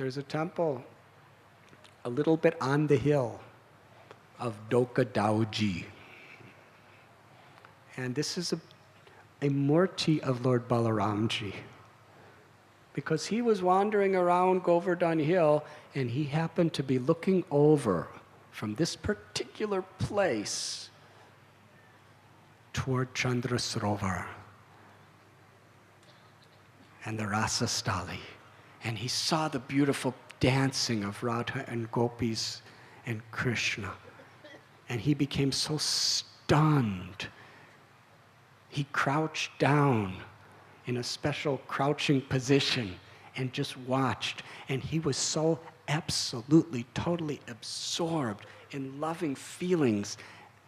there's a temple a little bit on the hill of Doka Daoji. And this is a murti of Lord Balaramji, because he was wandering around Govardhan Hill and he happened to be looking over from this particular place toward Chandra Sarovar and the Rasa Stali. And he saw the beautiful dancing of Radha and gopis and Krishna. And he became so stunned. He crouched down in a special crouching position and just watched. And he was so absolutely, totally absorbed in loving feelings,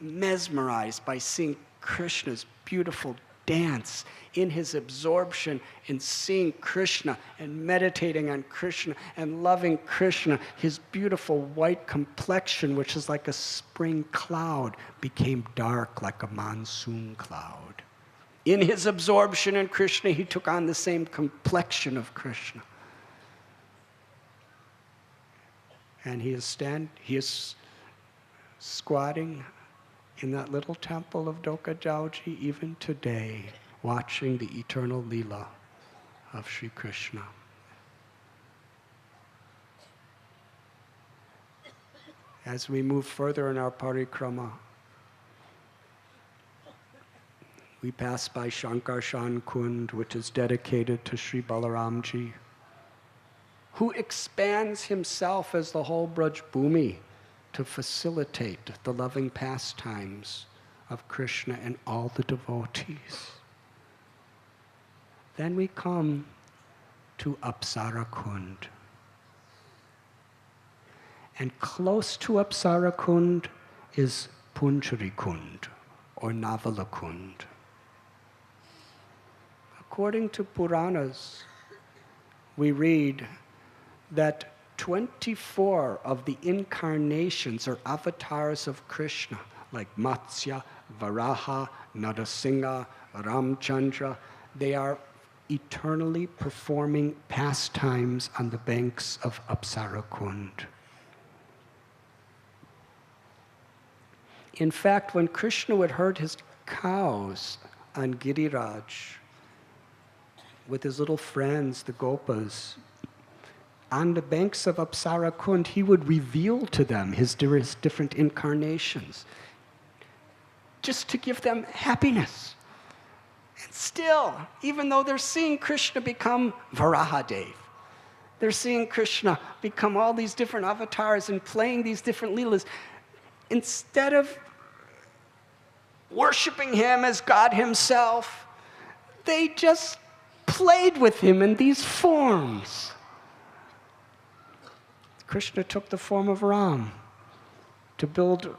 mesmerized by seeing Krishna's beautiful dance, in his absorption in seeing Krishna and meditating on Krishna and loving Krishna. His beautiful white complexion, which is like a spring cloud, became dark like a monsoon cloud. In his absorption in Krishna, he took on the same complexion of Krishna. And he is squatting in that little temple of Doka Daoji even today, watching the eternal Leela of Sri Krishna. As we move further in our parikrama, we pass by Shankarshan Kund, which is dedicated to Sri Balaramji, who expands himself as the whole Braj Bhumi to facilitate the loving pastimes of Krishna and all the devotees. Then we come to Absarakund. And close to Absarakund is Panchari Kund, or Navalakund. According to Puranas, we read that 24 of the incarnations or avatars of Krishna, like Matsya, Varaha, Narasimha, Ramchandra, they are eternally performing pastimes on the banks of Absarakund. In fact, when Krishna would herd his cows on Giriraj with his little friends, the Gopas, on the banks of Absarakund, he would reveal to them his different incarnations, just to give them happiness. And still, even though they're seeing Krishna become Varahadev, they're seeing Krishna become all these different avatars and playing these different leelas, instead of worshiping him as God himself, they just played with him in these forms. Krishna took the form of Ram to build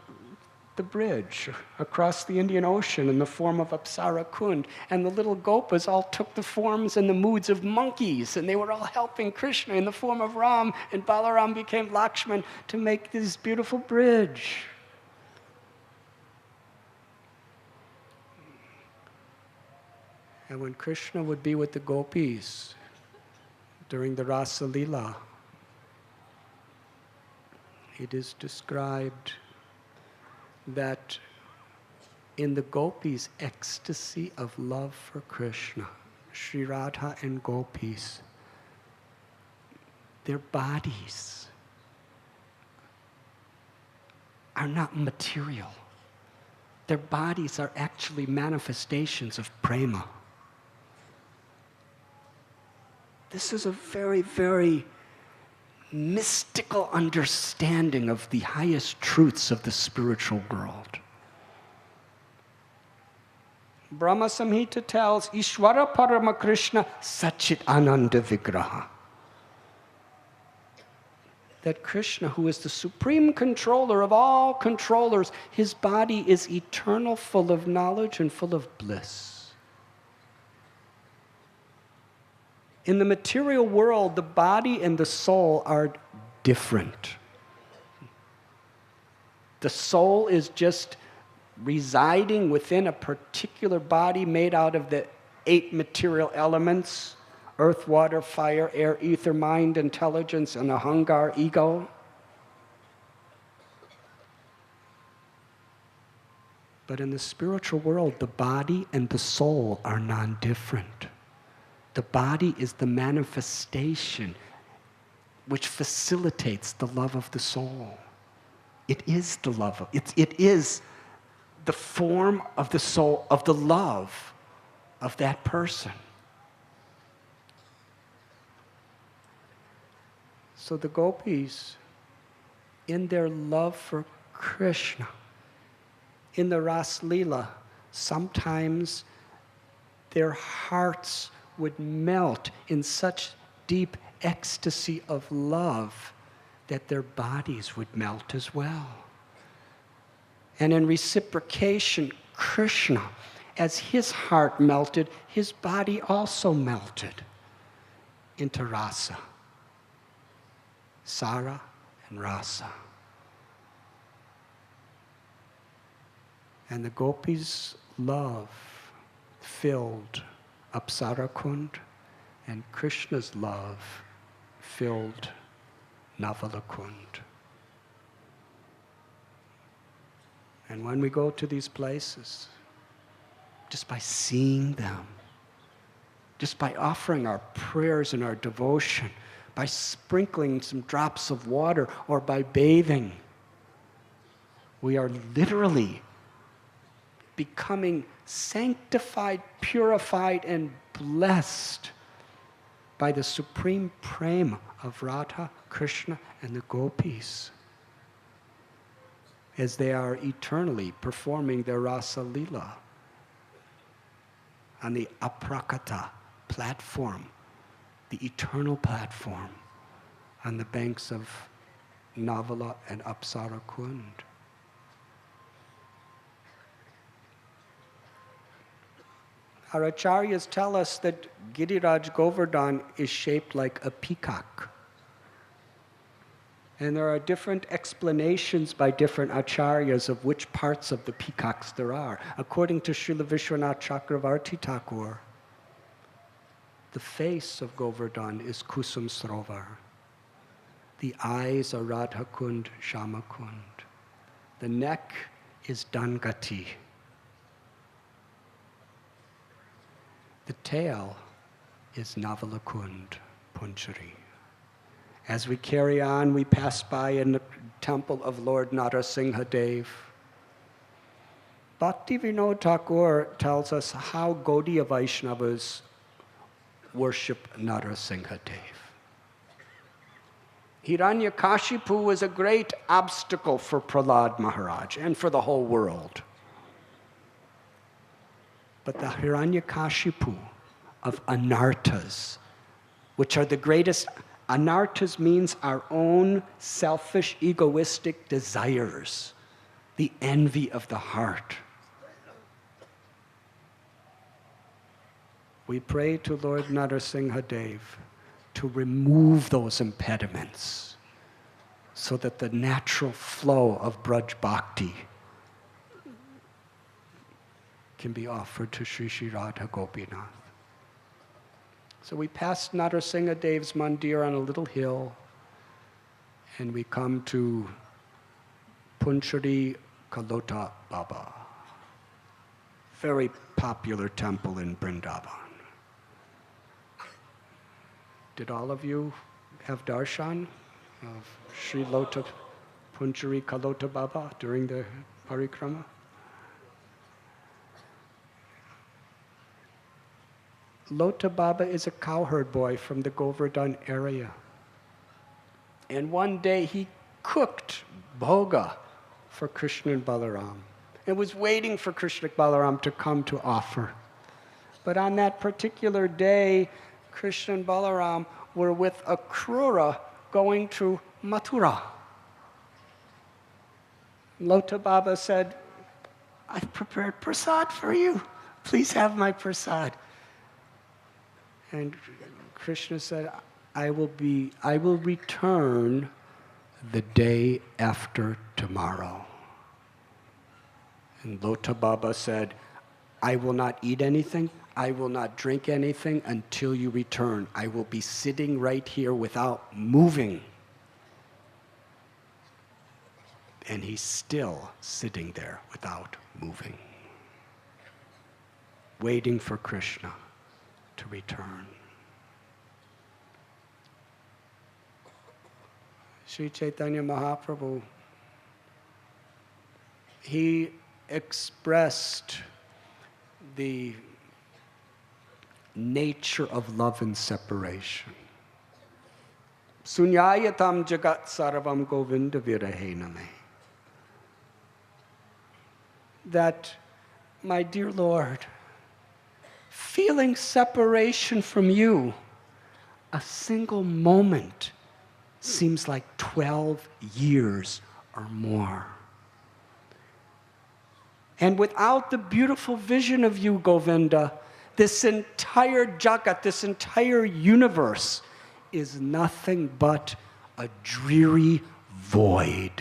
the bridge across the Indian Ocean in the form of Absarakund. And the little Gopas all took the forms and the moods of monkeys, and they were all helping Krishna in the form of Ram, and Balaram became Lakshman to make this beautiful bridge. And when Krishna would be with the gopis during the Rasa Leela, it is described that in the gopis' ecstasy of love for Krishna, Sri Radha and gopis, their bodies are not material. Their bodies are actually manifestations of prema. This is a very, very mystical understanding of the highest truths of the spiritual world. Brahma Samhita tells Ishvara Parama Krishna Sachit Ananda Vigraha, that Krishna, who is the supreme controller of all controllers, his body is eternal, full of knowledge and full of bliss. In the material world, the body and the soul are different. The soul is just residing within a particular body made out of the 8 material elements earth, water, fire, air, ether, mind, intelligence, and ahangar, ego. But in the spiritual world, the body and the soul are non-different. The body is the manifestation which facilitates the love of the soul. It is the love of, it is the form of the soul, of the love of that person. So the gopis, in their love for Krishna, in the Ras Leela, sometimes their hearts would melt in such deep ecstasy of love that their bodies would melt as well. And in reciprocation, Krishna, as his heart melted, his body also melted into rasa, sara and rasa. And the gopis' love filled Absarakund, and Krishna's love filled Navalakund. And when we go to these places, just by seeing them, just by offering our prayers and our devotion, by sprinkling some drops of water or by bathing, we are literally becoming sanctified, purified, and blessed by the supreme prema of Radha, Krishna, and the gopis as they are eternally performing their Rasa Leela on the Aprakata platform, the eternal platform on the banks of Navala and Absarakund. Our acharyas tell us that Giriraj Govardhan is shaped like a peacock. And there are different explanations by different acharyas of which parts of the peacocks there are. According to Srila Vishwanath Chakravarti Thakur, the face of Govardhan is Kusum Srovar. The eyes are Radhakund, Shamakund. The neck is Dangati. The tail is Navalakund, Panchari. As we carry on, we pass by in the temple of Lord Narasingha Dev. Bhakti Vinod Thakur tells us how Gaudiya Vaishnavas worship Narasingha Dev. Hiranyakashipu was a great obstacle for Prahlad Maharaj and for the whole world. But the Hiranyakashipu of anartas, which are the greatest, anartas means our own selfish, egoistic desires, the envy of the heart. We pray to Lord Narasingha Dev to remove those impediments so that the natural flow of Braj Bhakti can be offered to Sri Sri Radha Gopinath. So we pass Narasingha Dev's mandir on a little hill, and we come to Panchari Kalota Baba, very popular temple in Vrindavan. Did all of you have darshan of Sri Lota Panchari Kalota Baba during the parikrama? Lota Baba is a cowherd boy from the Govardhan area. And one day he cooked bhoga for Krishna and Balaram and was waiting for Krishna and Balaram to come to offer. But on that particular day, Krishna and Balaram were with a krura going to Mathura. Lota Baba said, "I've prepared prasad for you. Please have my prasad." And Krishna said, I will return the day after tomorrow. And Lota Baba said, I will not eat anything. I will not drink anything until you return. I will be sitting right here without moving. And he's still sitting there without moving, waiting for Krishna to return. Sri Chaitanya Mahaprabhu, he expressed the nature of love and separation. Sunyayatam jagat sarvam govinda virahename. That, my dear Lord, feeling separation from you, a single moment seems like 12 years or more. And without the beautiful vision of you, Govinda, this entire jagat, this entire universe is nothing but a dreary void.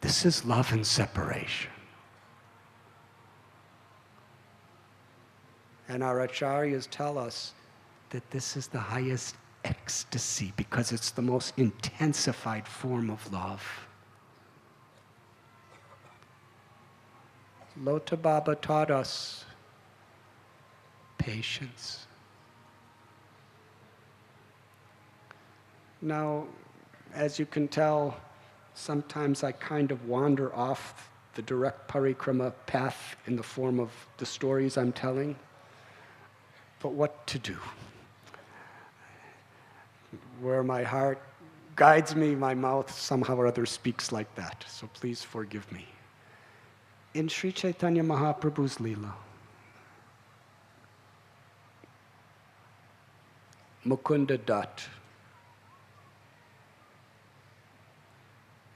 This is love and separation. And our acharyas tell us that this is the highest ecstasy because it's the most intensified form of love. Lota Baba taught us patience. Now, as you can tell, sometimes I kind of wander off the direct parikrama path in the form of the stories I'm telling. But what to do? Where my heart guides me, my mouth somehow or other speaks like that. So please forgive me. In Sri Chaitanya Mahaprabhu's Leela, Mukunda Dutt.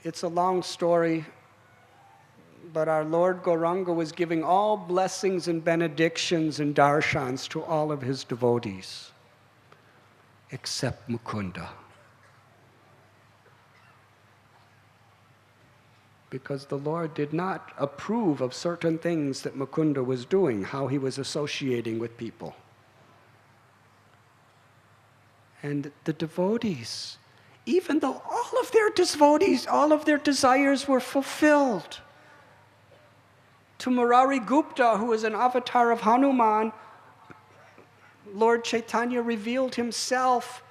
It's a long story, but our Lord Gauranga was giving all blessings and benedictions and darshans to all of his devotees, except Mukunda. Because the Lord did not approve of certain things that Mukunda was doing, how he was associating with people. And the devotees, even though all of their devotees, all of their desires were fulfilled. To Murari Gupta, who is an avatar of Hanuman, Lord Chaitanya revealed himself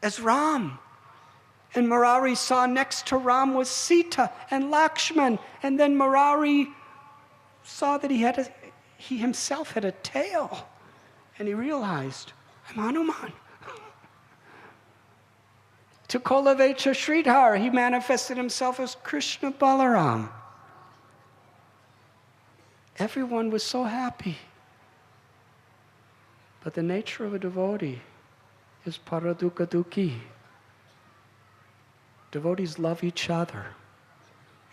as Ram. And Murari saw next to Ram was Sita and Lakshman. And then Murari saw that he himself had a tail. And he realized, I'm Hanuman. To Kolavecha Sridhar, he manifested himself as Krishna Balaram. Everyone was so happy. But the nature of a devotee is paradukkha dukhi. Devotees love each other.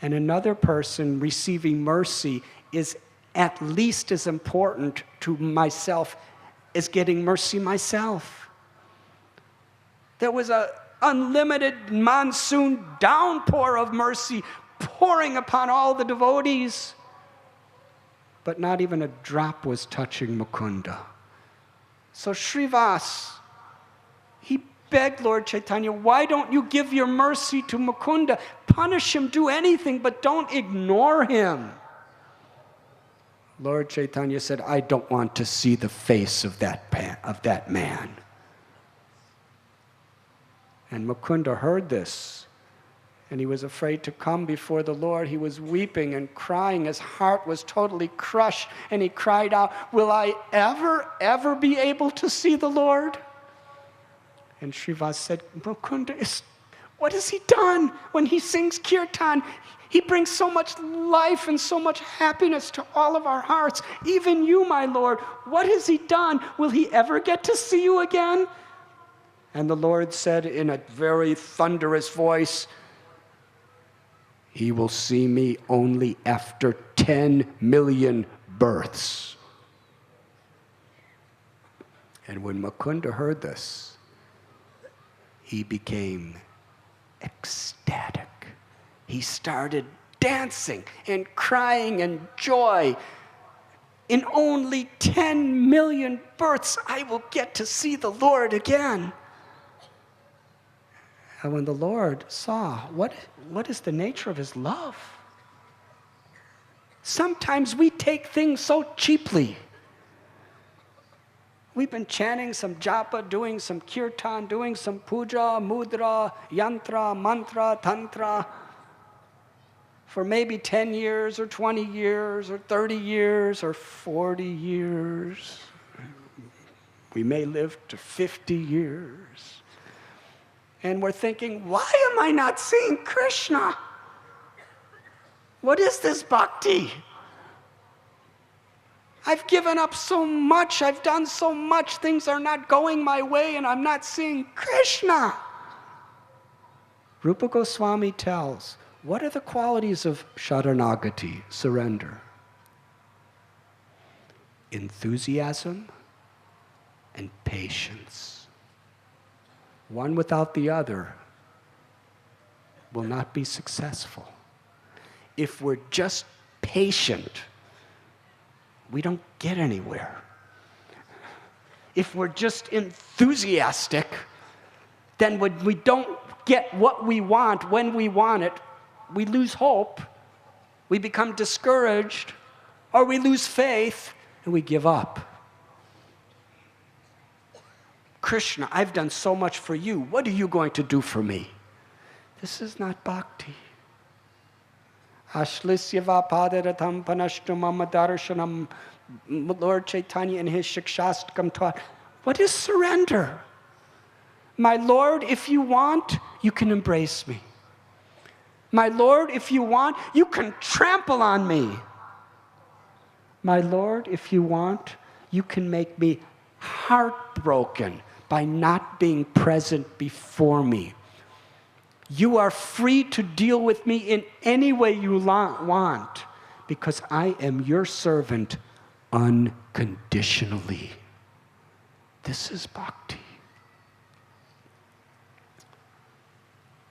And another person receiving mercy is at least as important to myself as getting mercy myself. There was an unlimited monsoon downpour of mercy pouring upon all the devotees. But not even a drop was touching Mukunda. So Srivas, he begged Lord Chaitanya, why don't you give your mercy to Mukunda? Punish him, do anything, but don't ignore him. Lord Chaitanya said, I don't want to see the face of that man. And Mukunda heard this, and he was afraid to come before the Lord. He was weeping and crying. His heart was totally crushed, and he cried out, will I ever be able to see the Lord? And Srivas said, Mukunda, what has he done? When he sings kirtan, he brings so much life and so much happiness to all of our hearts. Even you, my Lord, what has he done? Will he ever get to see you again? And the Lord said in a very thunderous voice, he will see me only after 10 million births. And when Mukunda heard this, he became ecstatic. He started dancing and crying in joy. In only 10 million births, I will get to see the Lord again. And when the Lord saw what is the nature of his love, sometimes we take things so cheaply. We've been chanting some japa, doing some kirtan, doing some puja, mudra, yantra, mantra, tantra for maybe 10 years or 20 years or 30 years or 40 years. We may live to 50 years. And we're thinking, why am I not seeing Krishna? What is this bhakti? I've given up so much, I've done so much, things are not going my way, and I'm not seeing Krishna. Rupa Goswami tells, what are the qualities of Sharanagati, surrender? Enthusiasm and patience. One without the other will not be successful. If we're just patient, we don't get anywhere. If we're just enthusiastic, then when we don't get what we want when we want it, we lose hope, we become discouraged, or we lose faith, and we give up. Krishna, I've done so much for you. What are you going to do for me? This is not bhakti. Ashlisyava padaratham panashtamam darshanam. Lord Chaitanya in his Shikshastakam taught, what is surrender? My Lord, if you want, you can embrace me. My Lord, if you want, you can trample on me. My Lord, if you want, you can make me heartbroken by not being present before me. You are free to deal with me in any way you want, because I am your servant unconditionally. This is bhakti.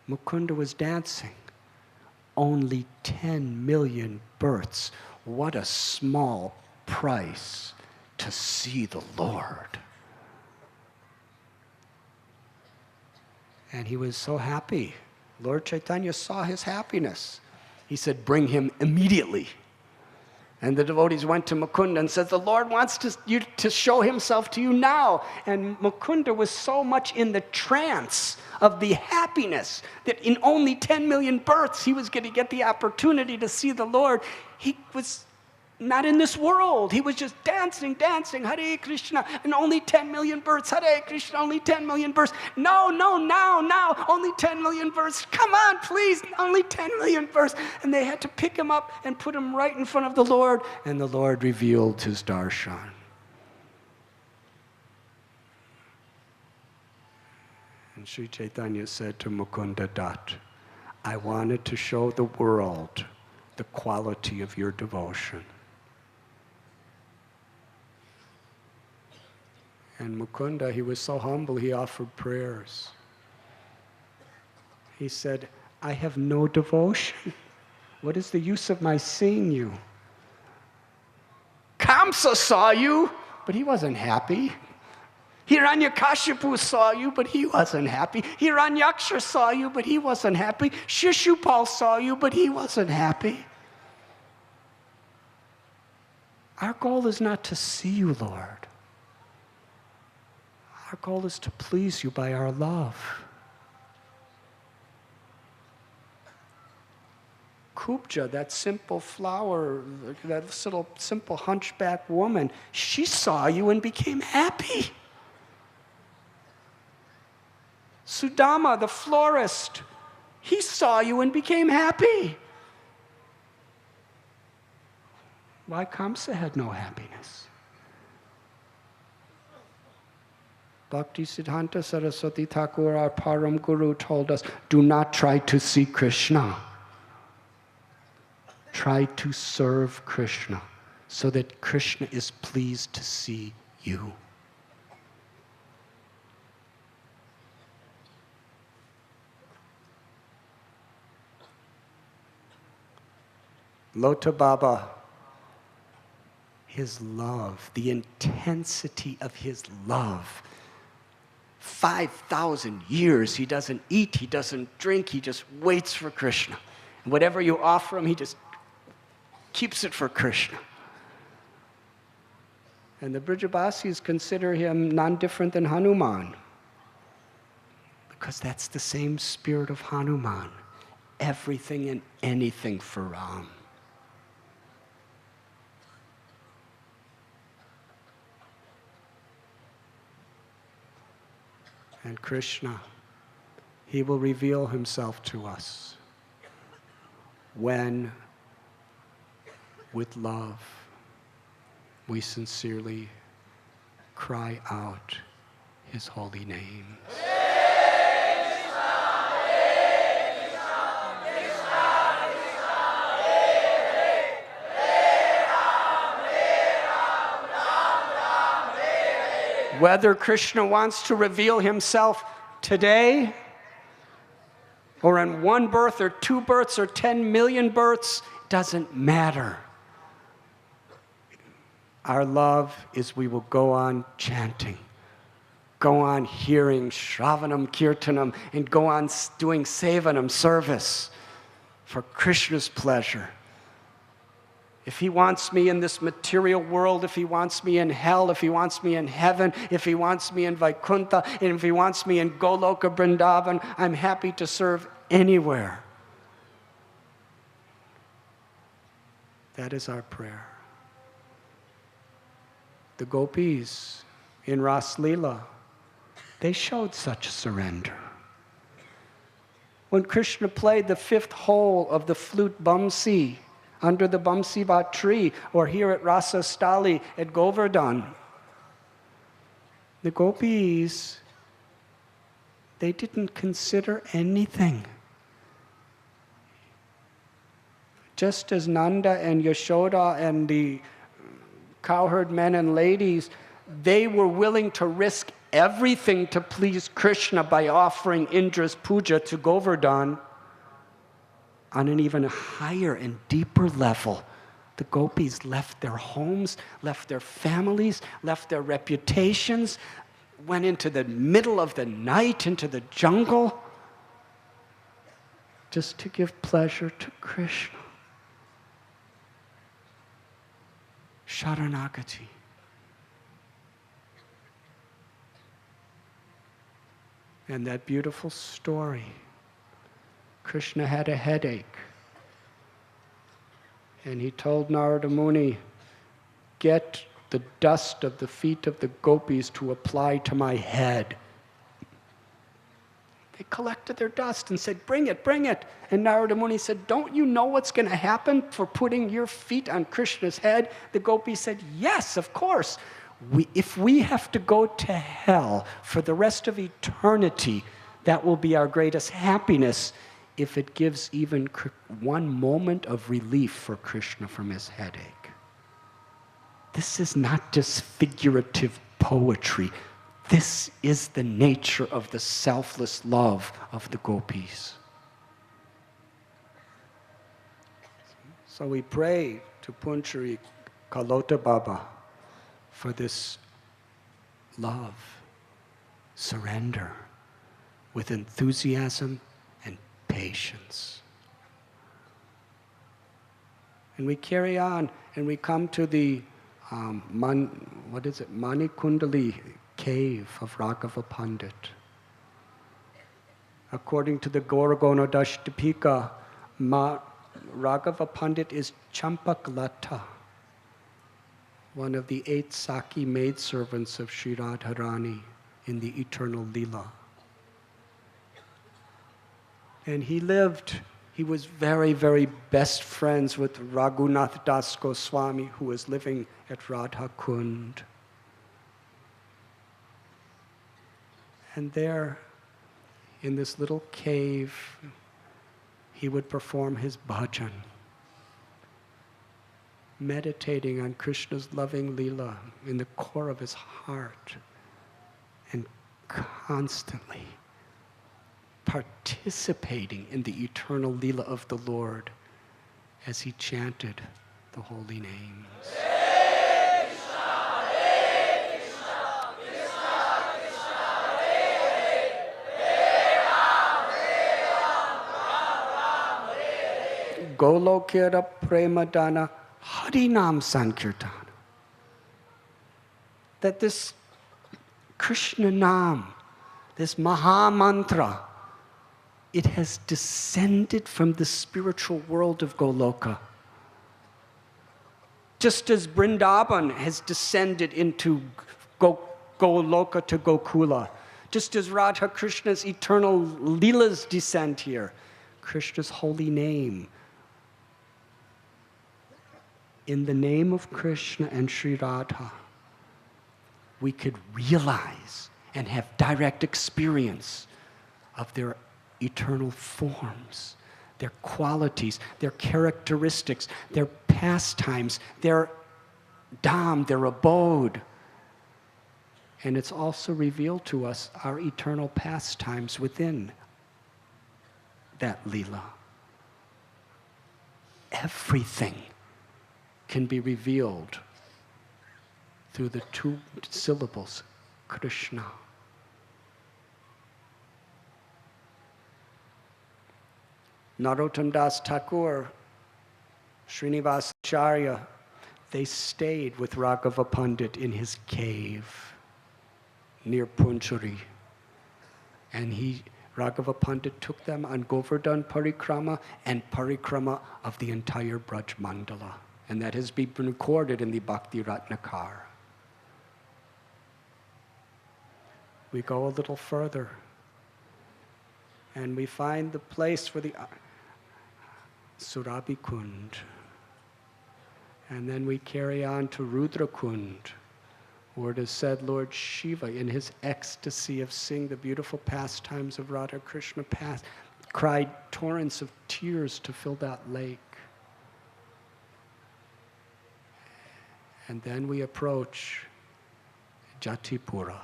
Mukunda was dancing. Only 10 million births. What a small price to see the Lord. And he was so happy. Lord Chaitanya saw his happiness. He said, bring him immediately. And the devotees went to Mukunda and said, the Lord wants to show himself to you now. And Mukunda was so much in the trance of the happiness that in only 10 million births he was going to get the opportunity to see the Lord. He was not in this world. He was just dancing, Hare Krishna, and only 10 million births. Hare Krishna, only 10 million births. No, now, only 10 million births. Come on, please, only 10 million births. And they had to pick him up and put him right in front of the Lord, and the Lord revealed his darshan. And Sri Chaitanya said to Mukunda Dutt, I wanted to show the world the quality of your devotion. And Mukunda, he was so humble, he offered prayers. He said, I have no devotion. What is the use of my seeing you? Kamsa saw you, but he wasn't happy. Hiranyakashipu saw you, but he wasn't happy. Hiranyaksha saw you, but he wasn't happy. Shishupal saw you, but he wasn't happy. Our goal is not to see you, Lord. Our goal is to please you by our love. Kubja, that simple flower, that little simple hunchback woman, she saw you and became happy. Sudama, the florist, he saw you and became happy. Why Kamsa had no happiness? Bhakti Siddhanta Saraswati Thakur, our Param Guru, told us, do not try to see Krishna. Try to serve Krishna so that Krishna is pleased to see you. Lota Baba, his love, the intensity of his love. 5,000 years he doesn't eat, he doesn't drink, he just waits for Krishna. And whatever you offer him, he just keeps it for Krishna. And the Brijabasis consider him none different than Hanuman, because that's the same spirit of Hanuman. Everything and anything for Ram. And Krishna, he will reveal himself to us when, with love, we sincerely cry out his holy name. Whether Krishna wants to reveal himself today, or in one birth, or 2 births, or 10 million births, doesn't matter. Our love is we will go on chanting, go on hearing Shravanam, Kirtanam, and go on doing Sevanam, service, for Krishna's pleasure. If he wants me in this material world, if he wants me in hell, if he wants me in heaven, if he wants me in Vaikuntha, and if he wants me in Goloka Vrindavan, I'm happy to serve anywhere. That is our prayer. The gopis in Ras Leela, they showed such surrender. When Krishna played the 5th hole of the flute Bamsi, under the Bamsivat tree, or here at Rasastali at Govardhan, the gopis, they didn't consider anything. Just as Nanda and Yashoda and the cowherd men and ladies, they were willing to risk everything to please Krishna by offering Indra's puja to Govardhan. On an even higher and deeper level, the gopis left their homes, left their families, left their reputations, went into the middle of the night, into the jungle, just to give pleasure to Krishna. Sharanagati. And that beautiful story. Krishna had a headache. And he told Narada Muni, get the dust of the feet of the gopis to apply to my head. They collected their dust and said, bring it, bring it. And Narada Muni said, don't you know what's going to happen for putting your feet on Krishna's head? The gopis said, yes, of course. If we have to go to hell for the rest of eternity, that will be our greatest happiness if it gives even one moment of relief for Krishna from his headache. This is not just figurative poetry. This is the nature of the selfless love of the gopis. So we pray to Panchari Kalota Baba for this love, surrender, with enthusiasm and patience. And we carry on, and we come to the Manikundali cave of Ragava Pandit. According to the Gauragonodashtapika, Ragava Pandit is Champaklata, one of the 8 Saki maidservants of Sri Radharani in the eternal Leela. And he was very, very best friends with Raghunath Das Goswami, who was living at Radhakund. And there, in this little cave, he would perform his bhajan, meditating on Krishna's loving Leela in the core of his heart, and constantly participating in the eternal Leela of the Lord as he chanted the holy names. Golokera Premadana Harinam Sankirtan. That this Krishna Nam, this Maha Mantra, it has descended from the spiritual world of Goloka. Just as Vrindavan has descended into Goloka to Gokula, just as Radha Krishna's eternal Leelas descend here, Krishna's holy name. In the name of Krishna and Sri Radha, we could realize and have direct experience of their eternal forms, their qualities, their characteristics, their pastimes, their dham, their abode. And it's also revealed to us our eternal pastimes within that Leela. Everything can be revealed through the two syllables, Krishna. Narottam Das Thakur, Srinivasacharya, they stayed with Ragava Pandit in his cave near Panchari. And Ragava Pandit took them on Govardhan Parikrama and Parikrama of the entire Braj Mandala. And that has been recorded in the Bhakti Ratnakar. We go a little further and we find the place for the Surabhikund. And then we carry on to Rudrakund, where it is said Lord Shiva, in his ecstasy of seeing the beautiful pastimes of Radha Krishna cried torrents of tears to fill that lake. And then we approach Jatipura.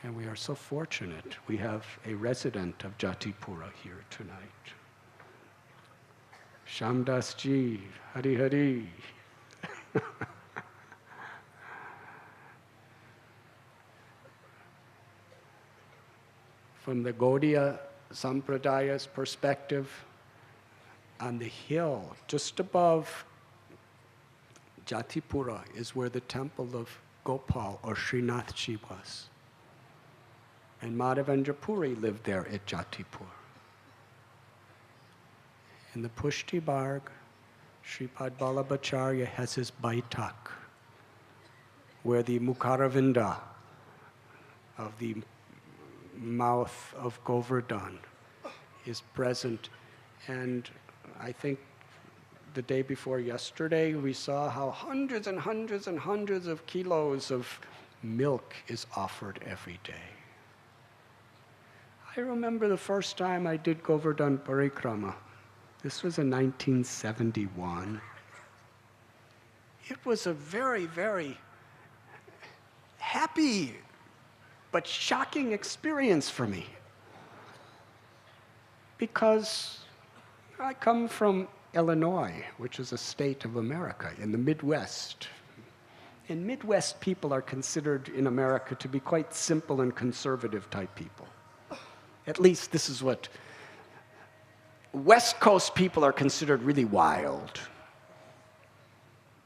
And we are so fortunate. We have a resident of Jatipura here tonight. Shamdas Ji, Hari Hari. From the Gaudiya Sampradaya's perspective, on the hill just above Jatipura is where the temple of Gopal or Srinathji was. And Madhavendra Puri lived there at Jatipur. In the Pushti Barg, Sripad Vallabhacharya has his Baitak, where the Mukharavinda of the mouth of Govardhan is present. And I think the day before yesterday, we saw how hundreds and hundreds and hundreds of kilos of milk is offered every day. I remember the first time I did Govardhan Parikrama. This was in 1971. It was a very, very happy but shocking experience for me. Because I come from Illinois, which is a state of America in the Midwest. And Midwest people are considered in America to be quite simple and conservative type people. At least this is what West Coast people are considered really wild.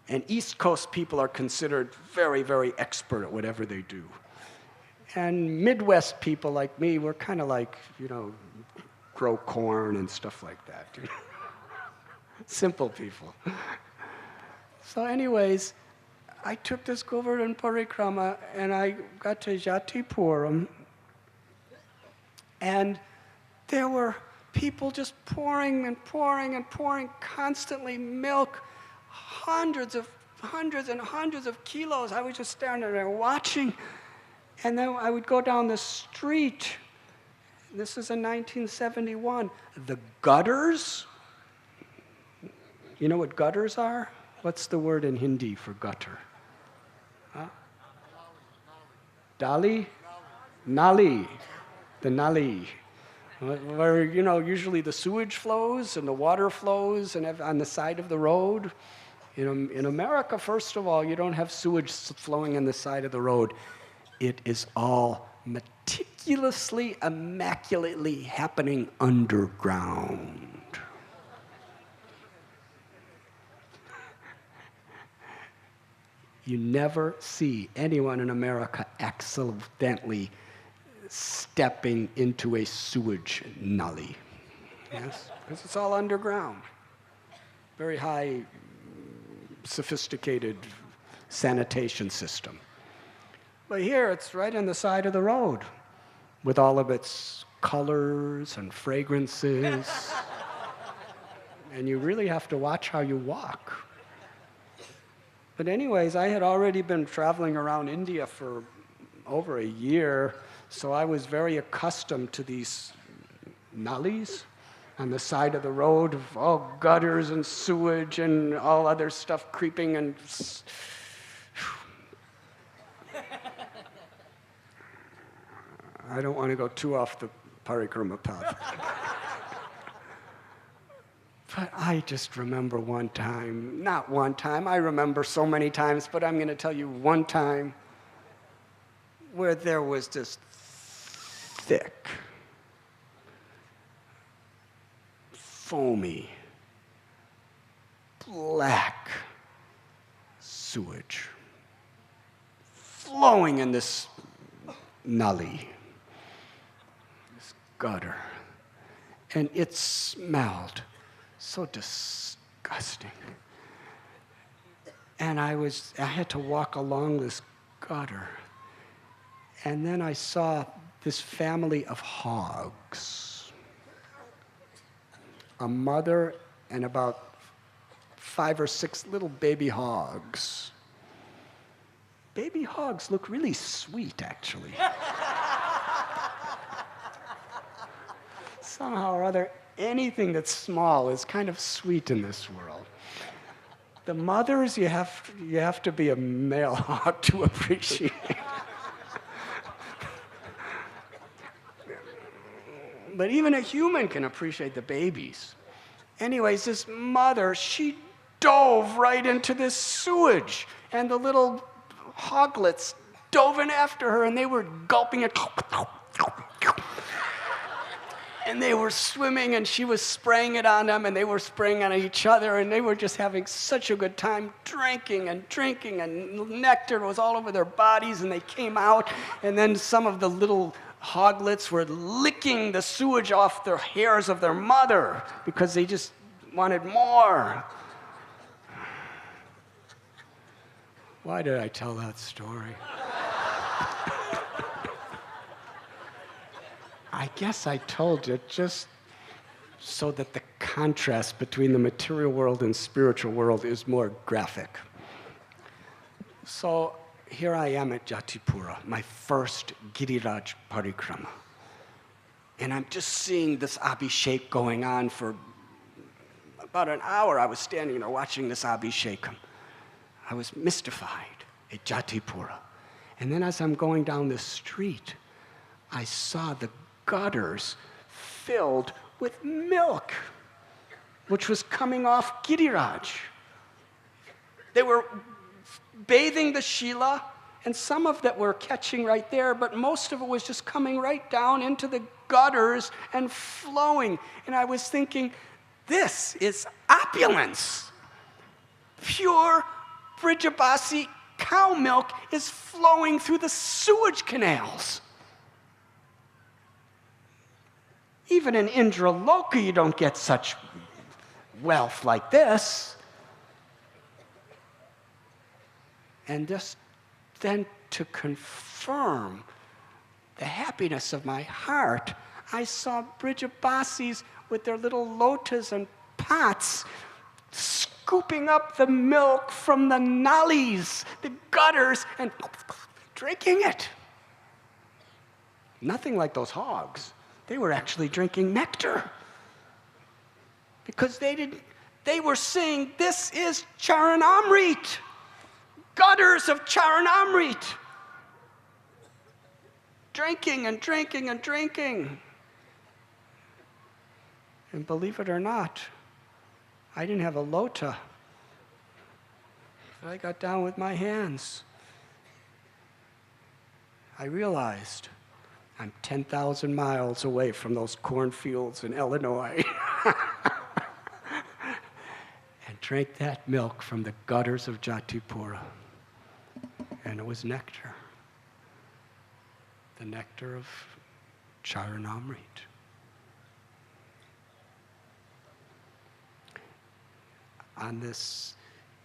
And East Coast people are considered very, very expert at whatever they do. And Midwest people like me, we're kind of like, grow corn and stuff like that. Simple people. So anyways, I took this Govardhan Parikrama and I got to Jatipuram. And there were people just pouring and pouring and pouring constantly milk, hundreds and hundreds of kilos. I was just standing there watching. And then I would go down the street. This is in 1971. The gutters, you know what gutters are? What's the word in Hindi for gutter? Huh? Dali? Nali. The nali. Where, usually the sewage flows and the water flows and on the side of the road. In America, first of all, you don't have sewage flowing on the side of the road. It is all meticulously miraculously, immaculately happening underground. You never see anyone in America accidentally stepping into a sewage nully. Yes? Because it's all underground. Very high, sophisticated sanitation system. But here, it's right on the side of the road with all of its colors and fragrances. And you really have to watch how you walk. But anyways, I had already been traveling around India for over a year, so I was very accustomed to these nullies on the side of the road, of all gutters and sewage and all other stuff creeping and... I don't want to go too off the parikrama path. But I just remember one time, not one time, I remember so many times, but I'm going to tell you one time where there was this thick, foamy, black sewage flowing in this nully, this gutter, and it smelled so disgusting. And I had to walk along this gutter. And then I saw this family of hogs. A mother and about 5 or 6 little baby hogs. Baby hogs look really sweet, actually. Somehow or other, anything that's small is kind of sweet in this world. The mothers, you have to be a male hog to appreciate. But even a human can appreciate the babies. Anyways, this mother, she dove right into this sewage, and the little hoglets dove in after her, and they were gulping it. And they were swimming, and she was spraying it on them, and they were spraying on each other, and they were just having such a good time drinking, and nectar was all over their bodies, and they came out, and then some of the little hoglets were licking the sewage off the hairs of their mother because they just wanted more. Why did I tell that story? I guess I told you just so that the contrast between the material world and spiritual world is more graphic. So here I am at Jatipura, my first Giriraj parikrama. And I'm just seeing this Abhishek going on for about an hour. I was standing there watching this Abhishek. I was mystified at Jatipura. And then as I'm going down the street, I saw the gutters filled with milk, which was coming off Giriraj. They were bathing the Shila, and some of that were catching right there, but most of it was just coming right down into the gutters and flowing. And I was thinking, this is opulence. Pure Brijabasi cow milk is flowing through the sewage canals. Even in Indraloka, you don't get such wealth like this. And just then to confirm the happiness of my heart, I saw Brijabasis with their little lotas and pots scooping up the milk from the nullies, the gutters, and drinking it. Nothing like those hogs. They were actually drinking nectar. Because they were saying, this is Charanamrit. Gutters of Charanamrit. Drinking and drinking and drinking. And believe it or not, I didn't have a lota. But I got down with my hands. I realized I'm 10,000 miles away from those cornfields in Illinois. And drank that milk from the gutters of Jatipura. And it was nectar. The nectar of Charanamrit. On this,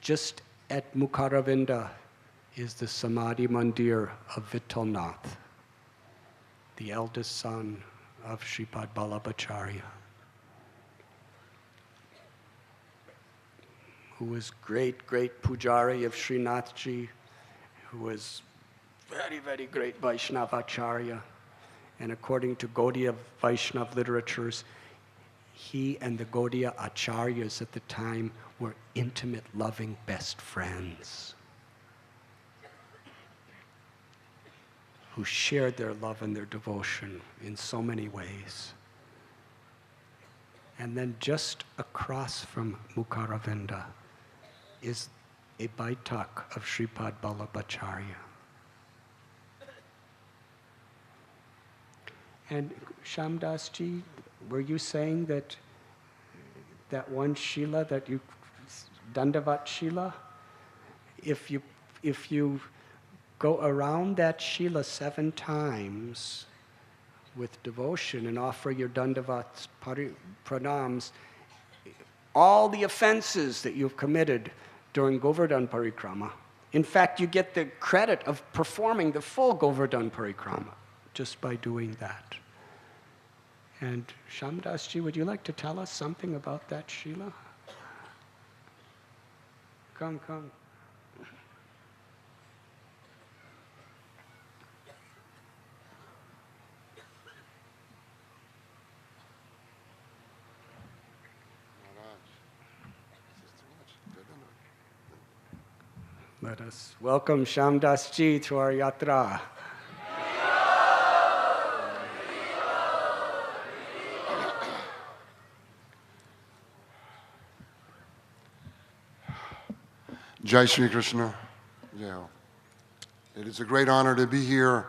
just at Mukharavinda, is the Samadhi Mandir of Vittalnath, the eldest son of Sripad Vallabhacharya, who was great pujari of Srinathji, who was very, very great Vaishnavacharya. And according to Gaudiya Vaishnav literatures, he and the Gaudiya Acharyas at the time were intimate, loving best friends who shared their love and their devotion in so many ways. And then just across from Mukharavinda is a Baitak of Sripad Vallabhacharya. And Shamdasji, were you saying that one Shila that you, Dandavat Shila, if you go around that Shila 7 times with devotion and offer your Dandavat pranams, all the offenses that you've committed during Govardhan Parikrama, in fact, you get the credit of performing the full Govardhan Parikrama just by doing that. And Shamdasji, would you like to tell us something about that Shila? Come. Let us welcome Shamdasji to our Yatra. Jai Shri Krishna. Yeah. It is a great honor to be here,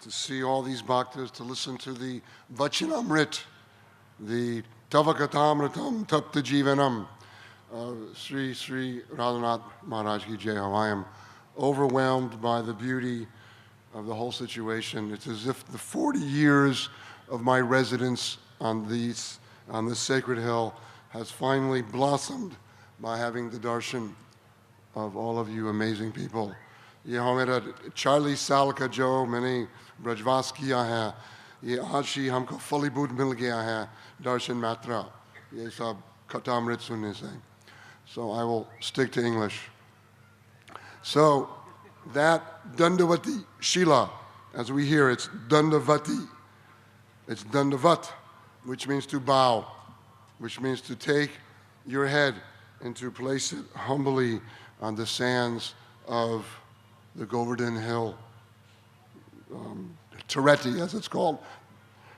to see all these bhaktas, to listen to the Vachanamrit, the Tavakatamritam Tapta Jivanam, Sri Radhanath Maharaj Ki Jai. I am overwhelmed by the beauty of the whole situation. It's as if the 40 years of my residence on this sacred hill has finally blossomed by having the darshan of all of you amazing people. ये हमारा 40 साल का जो मैंने ब्रजवास किया है, ये आज ही हमको फलीभूत मिल गया है darshan matra, ये सब कथामृत सुनने से. So I will stick to English. So that Dandavati Shila, as we hear, it's Dandavati. It's Dandavat, which means to bow, which means to take your head and to place it humbly on the sands of the Govardhan Hill, Tereti as it's called,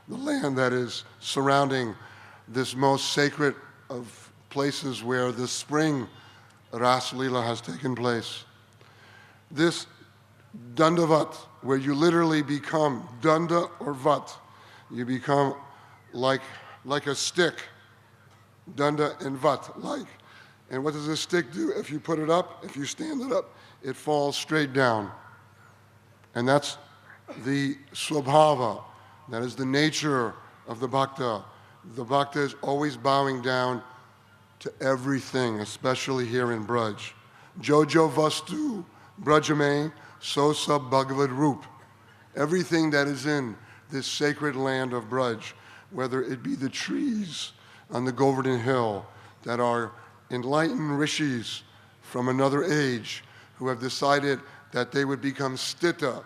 the land that is surrounding this most sacred of places where the spring Ras Leela has taken place. This Dandavat, where you literally become Danda or Vat, you become like a stick, Danda and Vat, like. And what does a stick do? If you put it up, if you stand it up, it falls straight down. And that's the swabhava, that is the nature of the bhakta. The bhakta is always bowing down to everything, especially here in Braj. Jojo vastu brajame so sab bhagavad roop. Everything that is in this sacred land of Braj, whether it be the trees on the Govardhan Hill that are enlightened rishis from another age who have decided that they would become stita,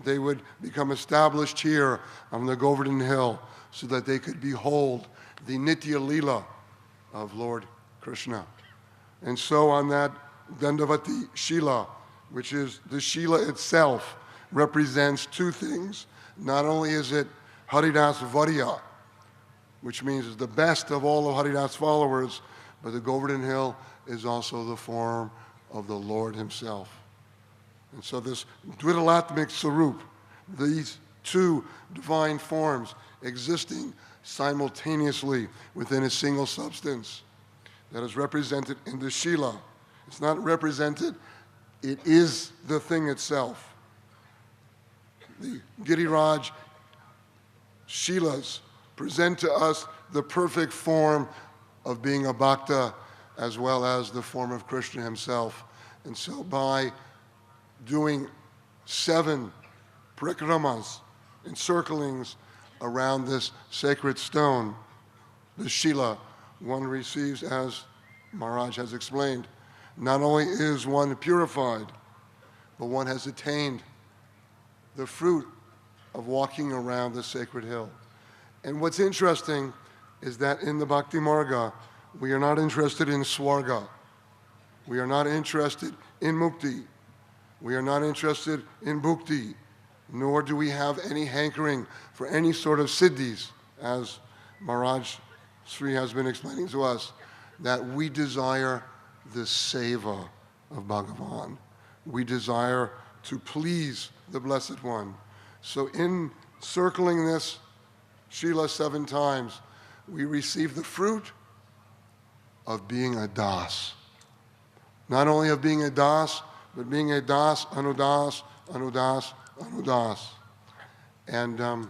they would become established here on the Govardhan Hill so that they could behold the Nitya Leela of Lord Krishna. And so on that Dandavati Shila, which is the Shila itself, represents 2 things. Not only is it Haridas Varya, which means it's the best of all of Haridas followers, but the Govardhan Hill is also the form of the Lord himself. And so this Dvitalatmik Sarup, these two divine forms existing simultaneously within a single substance that is represented in the Shila. It's not represented, it is the thing itself. The Giriraj Shilas present to us the perfect form of being a bhakta as well as the form of Krishna himself. And so by doing 7 parikramas, encirclings around this sacred stone, the Shila, one receives, as Maharaj has explained, not only is one purified, but one has attained the fruit of walking around the sacred hill. And what's interesting is that in the Bhakti Marga, we are not interested in Swarga. We are not interested in Mukti. We are not interested in Bhukti, nor do we have any hankering for any sort of siddhis, as Maharaj Sri has been explaining to us, that we desire the seva of Bhagavan. We desire to please the Blessed One. So in circling this Shila 7 times, we receive the fruit of being a das. Not only of being a das, but being a das, anudas, anudas, anudas. And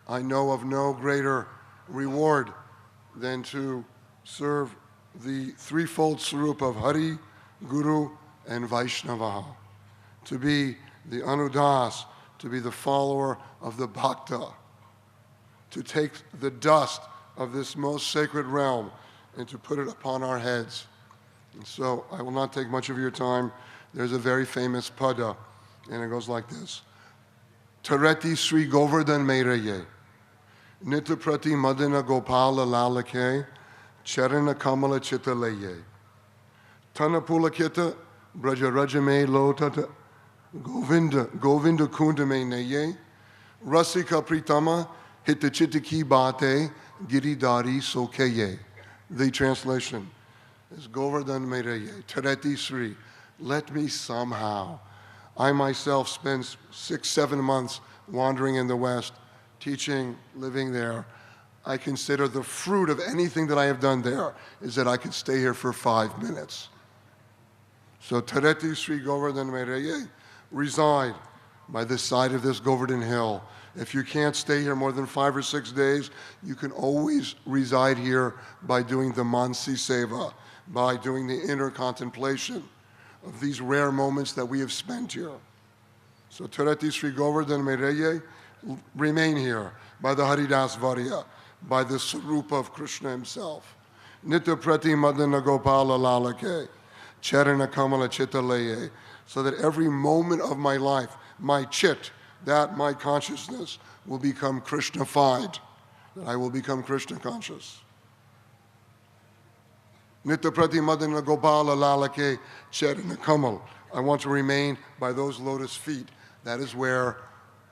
I know of no greater reward than to serve the threefold swarup of Hari, Guru, and Vaishnava. To be the anudas, to be the follower of the bhakta, to take the dust of this most sacred realm and to put it upon our heads. And so I will not take much of your time. There's a very famous pada, and it goes like this. Tareti Sri Govardhan Meiraye, Nitya Prati Madana Gopala Lalake, Charana Kamala Chitta Leye, Tanapula Kita, Braja Rajame Lotata, Govinda Kundame Neye, Rasika Pritama, Hitachitiki Bate, Giridari Sokeye. The translation is Govardhan Meiraye, Tareti Sri. Let me somehow. I myself spend 6-7 months wandering in the West, teaching, living there. I consider the fruit of anything that I have done there is that I could stay here for 5 minutes. So Tareti Sri Govardhan Meiraye, reside by the side of this Govardhan Hill. If you can't stay here more than 5 or 6 days, you can always reside here by doing the Mansi Seva, by doing the inner contemplation of these rare moments that we have spent here. So Tareti Sri Govardhan Meiraye, remain here by the Haridas Varya, by the Sarupa of Krishna himself. Nitya Prati Madana Gopala Lalake, Charana Kamala Chitta Leye, so that every moment of my life, my chit, that my consciousness will become Krishna-fied, that I will become Krishna conscious. Nitya Prati Madana Gopala Lalake Charana Kamal. I want to remain by those lotus feet. That is where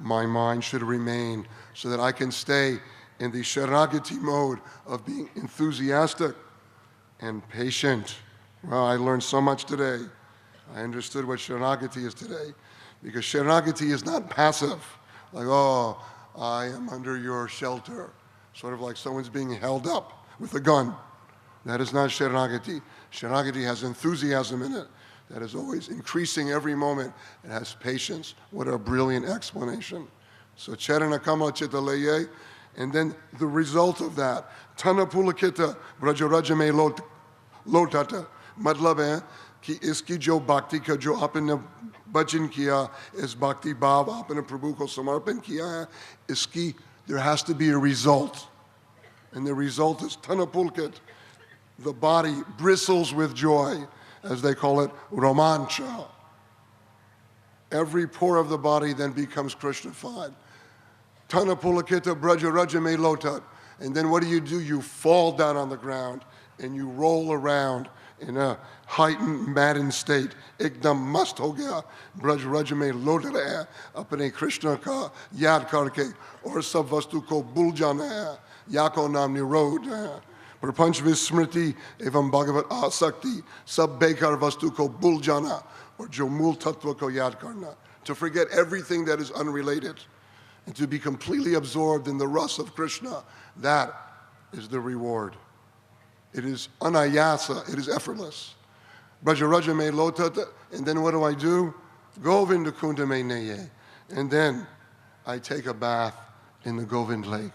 my mind should remain, so that I can stay in the Sharagati mode of being enthusiastic and patient. Well, I learned so much today. I understood what Sharagati is today, because Sharagati is not passive, like, oh, I am under your shelter, sort of like someone's being held up with a gun. That is not Sharagati. Sharagati has enthusiasm in it that is always increasing every moment. It has patience. What a brilliant explanation. So Charana Kamala Chitta Leye, and then the result of that, Tana Pulakita Brajarajame Lotata, Matlab hai कि इसकी जो भक्ति का जो आपने भजन किया, इस भक्ति भाव आपने प्रभु को समर्पण किया है, इसकी there has to be a result, and the result is tanapulkit. The body bristles with joy, as they call it, romancha. Every pore of the body then becomes Krishna-fied. Tanapulakita brajarajame lotat. And then what do? You fall down on the ground and you roll around in a heightened, maddened state. Ekdam mast ho gaya, braj mein lot raha hai, apne Krishna ka yaad karke, aur sab vastu ko bhul jana hai, yako naam nirod hai. Prapanch vismriti evam bhagavat asakti, sab bekar vastu ko bhul jana, or jo mool tattva ko yaad karna. To forget everything that is unrelated and to be completely absorbed in the rasa of Krishna, that is the reward. It is anayasa, it is effortless. Brajaraja me lotata, and then what do? Govinda kunda me neye. And then I take a bath in the Govind lake,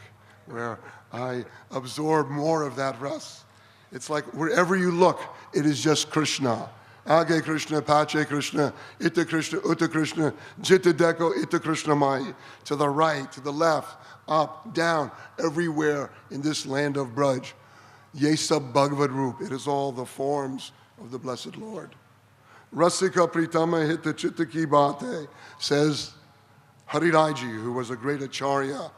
where I absorb more of that ras. It's like wherever you look, it is just Krishna. Age Krishna, Pache Krishna, Ita Krishna, Uta Krishna, Jita Deko, Ita Krishna Mai. To the right, to the left, up, down, everywhere in this land of Braj. Yesab Bhagavad Roop. It is all the forms of the Blessed Lord. Rasika Pritama Hita Chitta Ki Bate, says Hariraji, who was a great acharya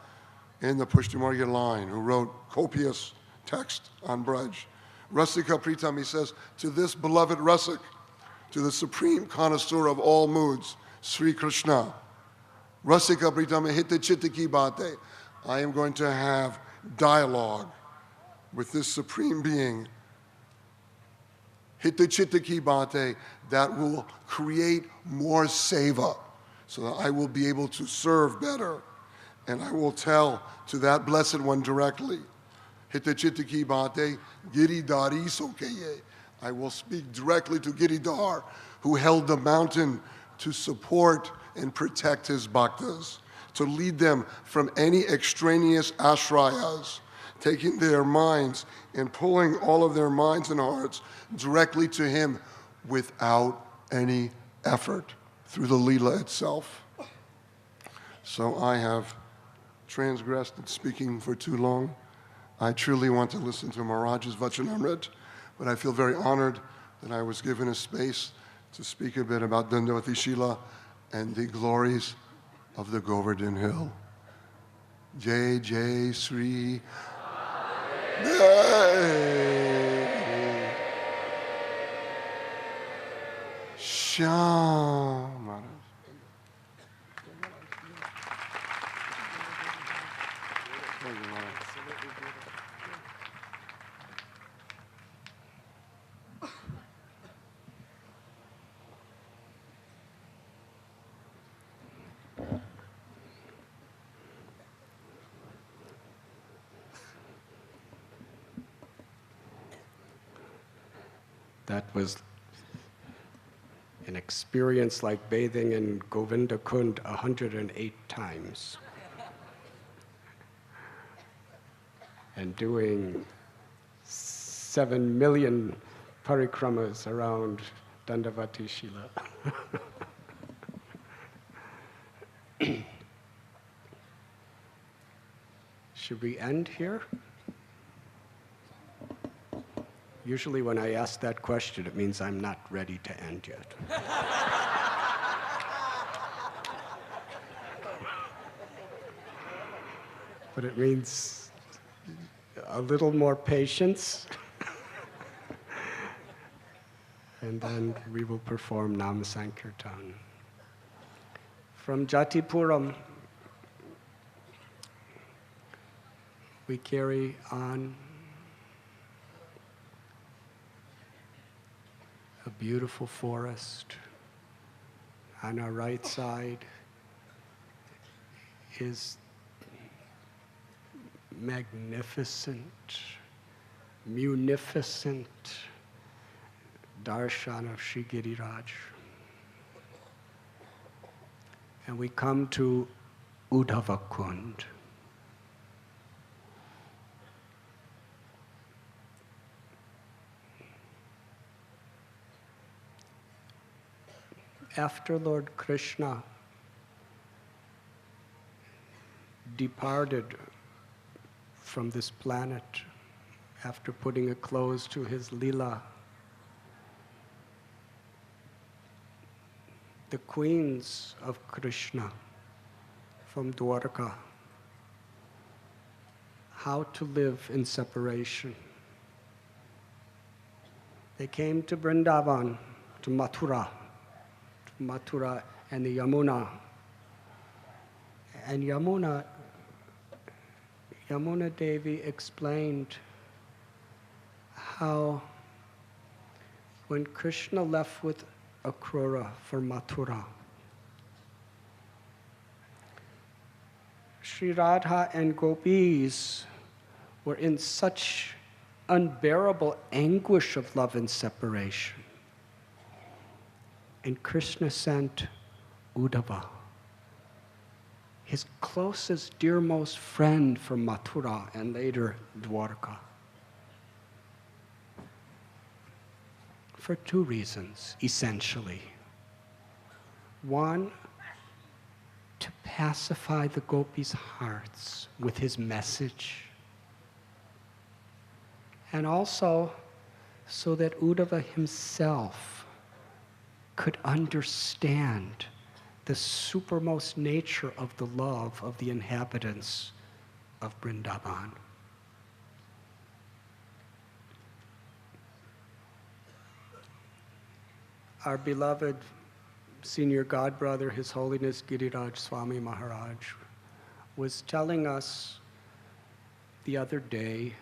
in the Pushtimarga line, who wrote copious text on Braj. Rasika Pritam, he says, to this beloved Rasik, to the supreme connoisseur of all moods, Sri Krishna. Rasika Pritam Hita Chitta Ki Bate, I am going to have dialogue with this supreme being, Hita Chitta Ki Bate, that will create more seva, so that I will be able to serve better. And I will tell to that blessed one directly, Hita Chitta Ki Bate, Giridhari Sokeye. I will speak directly to Giridhar, who held the mountain to support and protect his bhaktas, to lead them from any extraneous ashrayas, taking their minds and pulling all of their minds and hearts directly to him without any effort through the Leela itself. So I have transgressed in speaking for too long. I truly want to listen to Maharaj's Vachanamrit, but I feel very honored that I was given a space to speak a bit about Dandavati Shila and the glories of the Govardhan Hill. Jai Jai Sri Shyam. That was an experience like bathing in Govardhan 108 times and doing 7 million parikramas around Dandavati Shila. Should we end here? Usually when I ask that question, it means I'm not ready to end yet. But it means a little more patience, and then we will perform Nama Sankirtan. From Jatipura, we carry on a beautiful forest. On our right side is magnificent, munificent darshan of Sri Giriraj. And we come to Uddhavakund. After Lord Krishna departed from this planet, after putting a close to his Leela, the queens of Krishna from Dwarka, how to live in separation. They came to Vrindavan, to Mathura and the Yamuna. And Yamuna Devi explained how when Krishna left with Akrura for Mathura, Sri Radha and gopis were in such unbearable anguish of love and separation. And Krishna sent Uddhava, his closest, dearmost friend from Mathura and later Dwarka, for two reasons, essentially. One, to pacify the gopis' hearts with his message, and also so that Uddhava himself could understand the supermost nature of the love of the inhabitants of Vrindavan. Our beloved senior godbrother, His Holiness Giriraj Swami Maharaj, was telling us the other day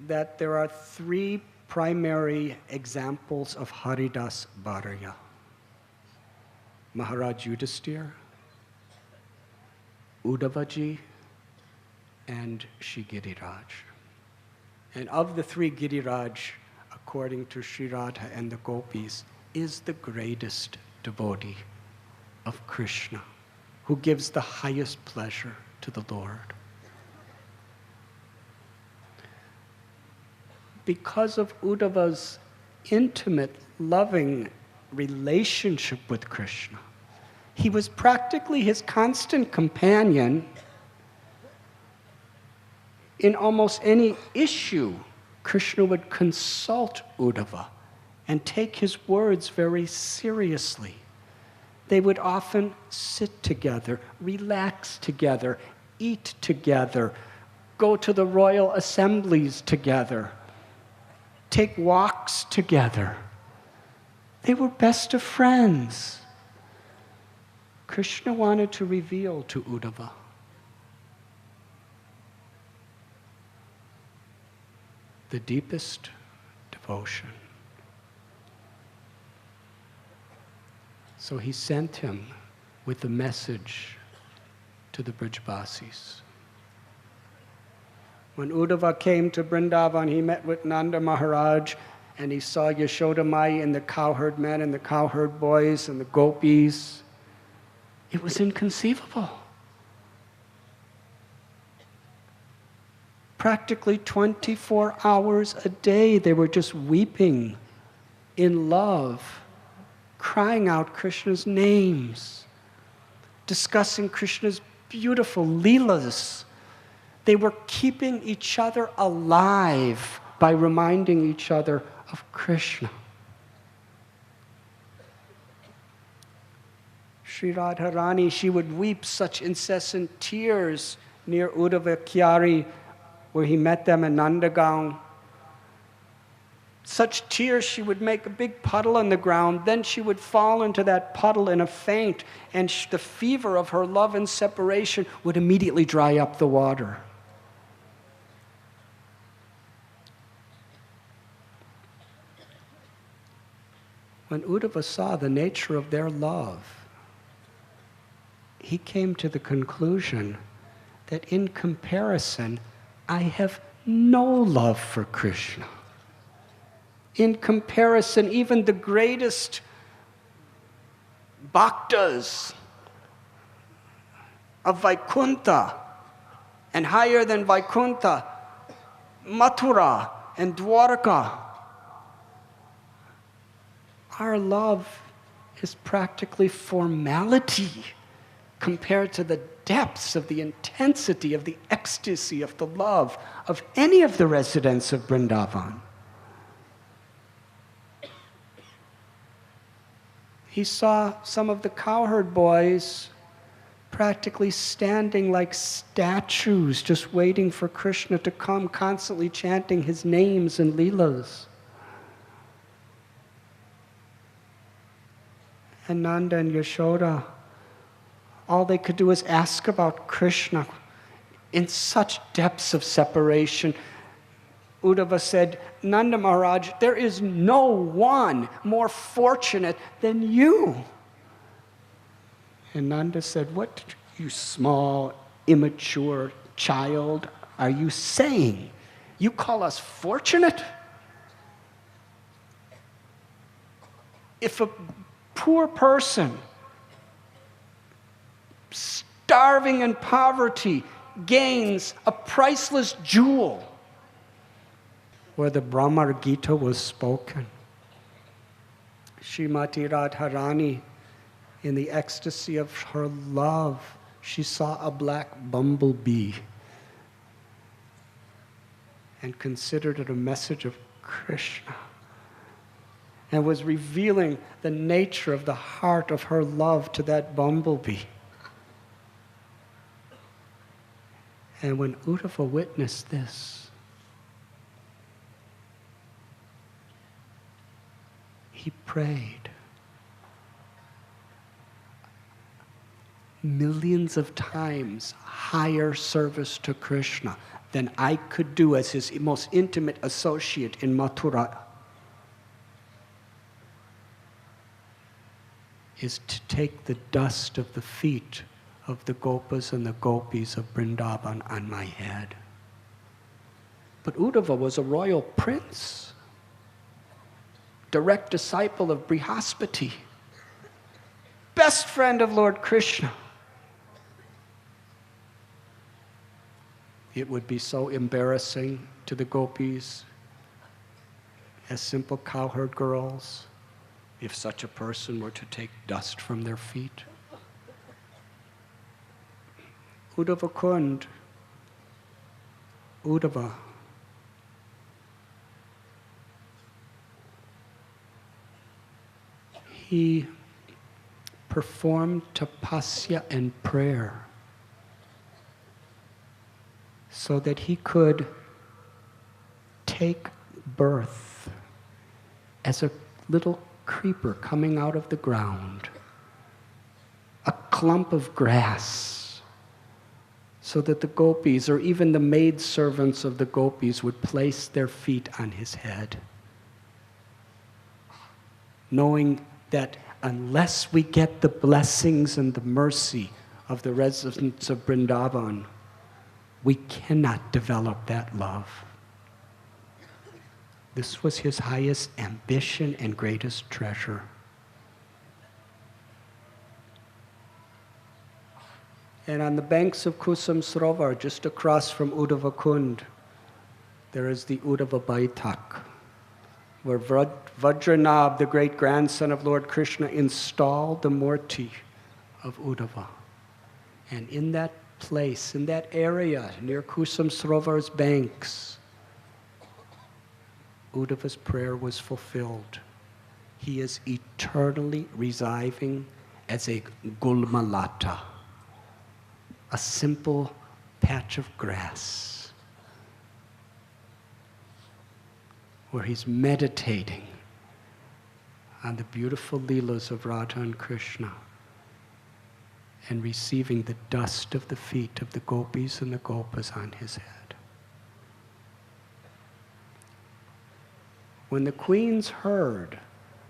that there are three primary examples of Haridas Bharya: Maharaj Yudhisthira, Uddhavaji, and Shri Giriraj. And of the three, Giriraj, according to Sri Radha and the gopis, is the greatest devotee of Krishna, who gives the highest pleasure to the Lord. Because of Uddhava's intimate, loving relationship with Krishna, he was practically his constant companion in almost any issue. Krishna would consult Uddhava and take his words very seriously. They would often sit together, relax together, eat together, go to the royal assemblies together, take walks together. They were best of friends. Krishna wanted to reveal to Uddhava the deepest devotion. So he sent him with a message to the Brajvasis. When Uddhava came to Vrindavan, he met with Nanda Maharaj, and he saw Yashoda Mai and the cowherd men and the cowherd boys and the gopis. It was inconceivable. Practically 24 hours a day, they were just weeping in love, crying out Krishna's names, discussing Krishna's beautiful leelas. They were keeping each other alive by reminding each other of Krishna. Sri Radharani, she would weep such incessant tears near Uddhava Kyari, where he met them in Nandagaon. Such tears, she would make a big puddle on the ground, then she would fall into that puddle in a faint, and the fever of her love and separation would immediately dry up the water. When Uddhava saw the nature of their love, he came to the conclusion that in comparison, I have no love for Krishna. In comparison, even the greatest bhaktas of Vaikuntha and higher than Vaikuntha, Mathura and Dwarka, our love is practically formality compared to the depths of the intensity of the ecstasy of the love of any of the residents of Vrindavan. He saw some of the cowherd boys practically standing like statues, just waiting for Krishna to come, constantly chanting his names and leelas. And Nanda and Yashoda, all they could do was ask about Krishna in such depths of separation. Uddhava said, Nanda Maharaj, there is no one more fortunate than you. And Nanda said, what, you small, immature child are you saying? You call us fortunate? If a poor person, starving in poverty, gains a priceless jewel, where the Brahma Gita was spoken, Srimati Radharani, in the ecstasy of her love, she saw a black bumblebee and considered it a message of Krishna, and was revealing the nature of the heart of her love to that bumblebee. And when Uddhava witnessed this, he prayed. Millions of times higher service to Krishna than I could do as his most intimate associate in Mathura is to take the dust of the feet of the Gopas and the Gopis of Vrindavan on my head. But Uddhava was a royal prince, direct disciple of Brihaspati, best friend of Lord Krishna. It would be so embarrassing to the Gopis as simple cowherd girls if such a person were to take dust from their feet. Uddhavakund, Uddhava, he performed tapasya and prayer so that he could take birth as a little creeper coming out of the ground, a clump of grass, so that the gopis, or even the maidservants of the gopis, would place their feet on his head, knowing that unless we get the blessings and the mercy of the residents of Vrindavan, we cannot develop that love. This was his highest ambition and greatest treasure. And on the banks of Kusum Sarovar, just across from Uddhavakund, there is the Uddhava Baitak, where Vajranabh, the great grandson of Lord Krishna, installed the Murti of Uddhava. And in that place, in that area near Kusum Sarovar's banks, Uddhava's prayer was fulfilled. He is eternally residing as a gulmalata, a simple patch of grass, where he's meditating on the beautiful leelas of Radha and Krishna and receiving the dust of the feet of the gopis and the gopas on his head. When the queens heard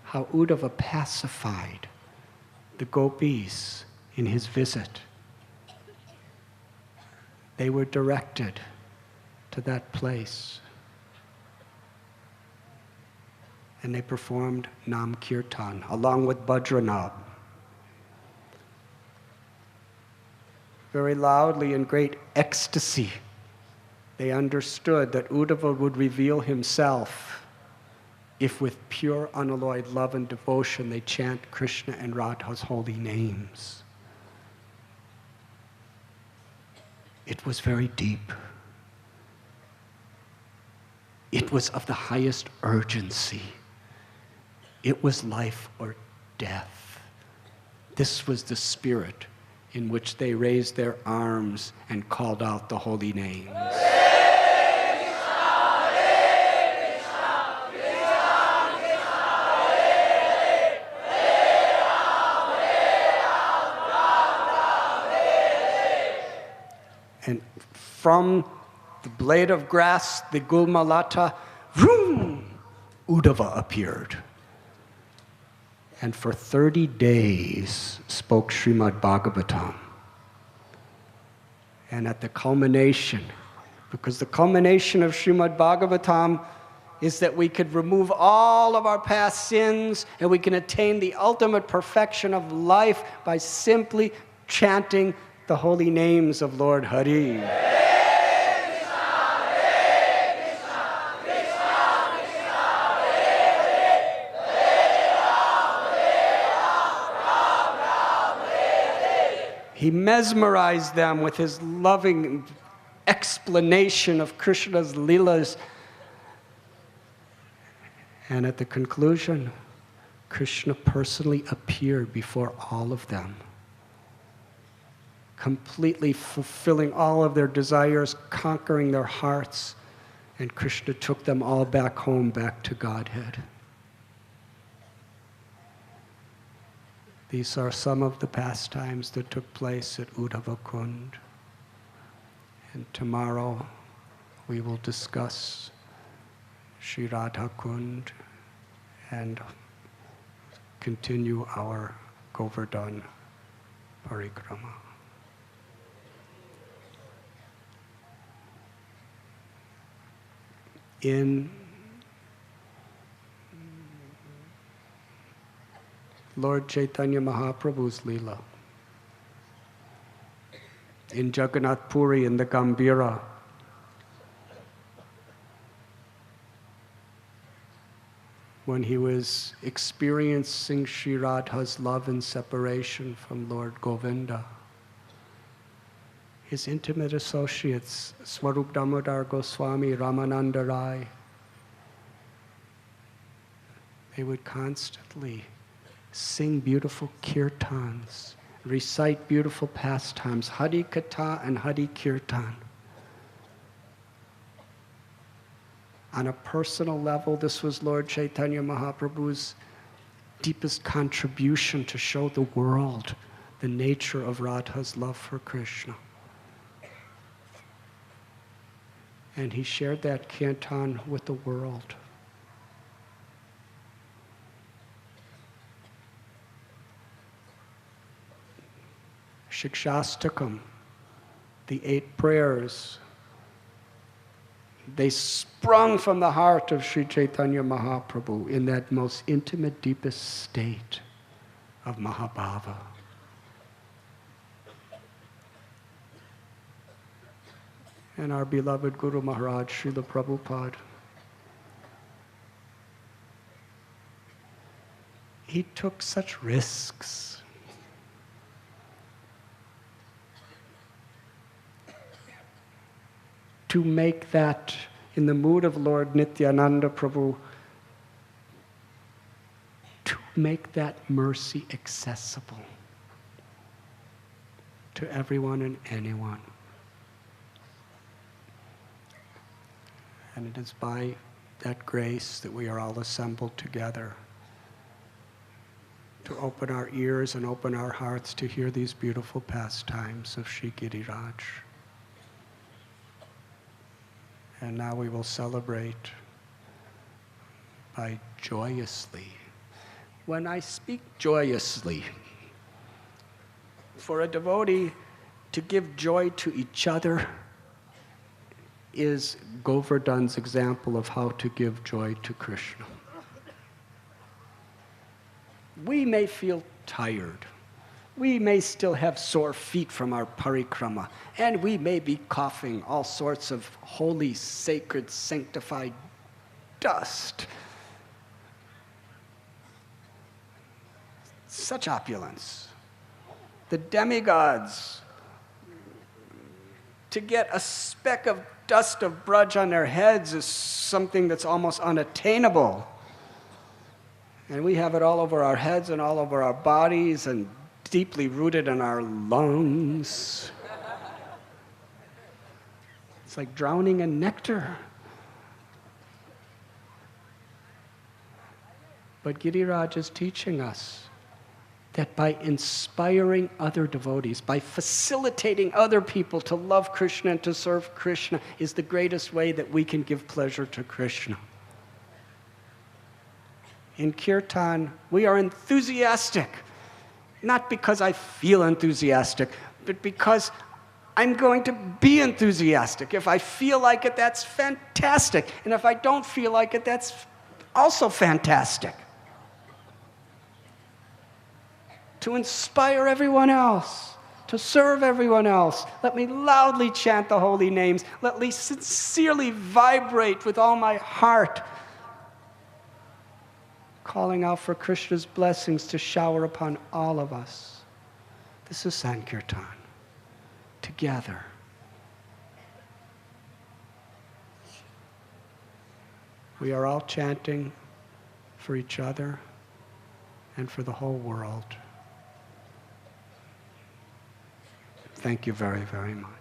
how Uddhava pacified the gopis in his visit, they were directed to that place. And they performed Nam Kirtan along with Bhadranabh. Very loudly, in great ecstasy, they understood that Uddhava would reveal himself if with pure unalloyed love and devotion they chant Krishna and Radha's holy names. It was very deep. It was of the highest urgency. It was life or death. This was the spirit in which they raised their arms and called out the holy names. And from the blade of grass, the Gulmalata, vroom, Uddhava appeared. And for 30 days spoke Srimad Bhagavatam. And at the culmination, because the culmination of Srimad Bhagavatam is that we could remove all of our past sins and we can attain the ultimate perfection of life by simply chanting the holy names of Lord Hari. He mesmerized them with his loving explanation of Krishna's Leelas. And at the conclusion, Krishna personally appeared before all of them, completely fulfilling all of their desires, conquering their hearts, and Krishna took them all back home, back to Godhead. These are some of the pastimes that took place at Uddhavakund. And tomorrow we will discuss Sri Radhakund and continue our Govardhan parikrama. In Lord Chaitanya Mahaprabhu's Leela, in Jagannath Puri, in the Gambhira, when he was experiencing Sri Radha's love and separation from Lord Govinda, his intimate associates, Swarup Damodar Goswami, Ramananda Rai, they would constantly sing beautiful kirtans, recite beautiful pastimes, Hari Katha and Hari Kirtan. On a personal level, this was Lord Chaitanya Mahaprabhu's deepest contribution to show the world the nature of Radha's love for Krishna. And he shared that kirtan with the world. Shikshastakam, the 8 prayers, they sprung from the heart of Sri Chaitanya Mahaprabhu in that most intimate, deepest state of Mahabhava. And our beloved Guru Maharaj, Srila Prabhupada, he took such risks. To make that, in the mood of Lord Nityananda Prabhu, to make that mercy accessible to everyone and anyone. And it is by that grace that we are all assembled together to open our ears and open our hearts to hear these beautiful pastimes of Sri Giriraj. And now we will celebrate by joyously. When I speak joyously, for a devotee to give joy to each other is Govardhan's example of how to give joy to Krishna. We may feel tired. We may still have sore feet from our parikrama, and we may be coughing all sorts of holy, sacred, sanctified dust. Such opulence. The demigods, to get a speck of dust of braj on their heads is something that's almost unattainable. And we have it all over our heads and all over our bodies and deeply rooted in our lungs. It's like drowning in nectar. But Giriraj is teaching us that by inspiring other devotees, by facilitating other people to love Krishna and to serve Krishna is the greatest way that we can give pleasure to Krishna. In Kirtan, we are enthusiastic. Not because I feel enthusiastic, but because I'm going to be enthusiastic. If I feel like it, that's fantastic. And if I don't feel like it, that's also fantastic. To inspire everyone else, to serve everyone else. Let me loudly chant the holy names. Let me sincerely vibrate with all my heart, calling out for Krishna's blessings to shower upon all of us. This is Sankirtan. Together. We are all chanting for each other and for the whole world. Thank you very, very much.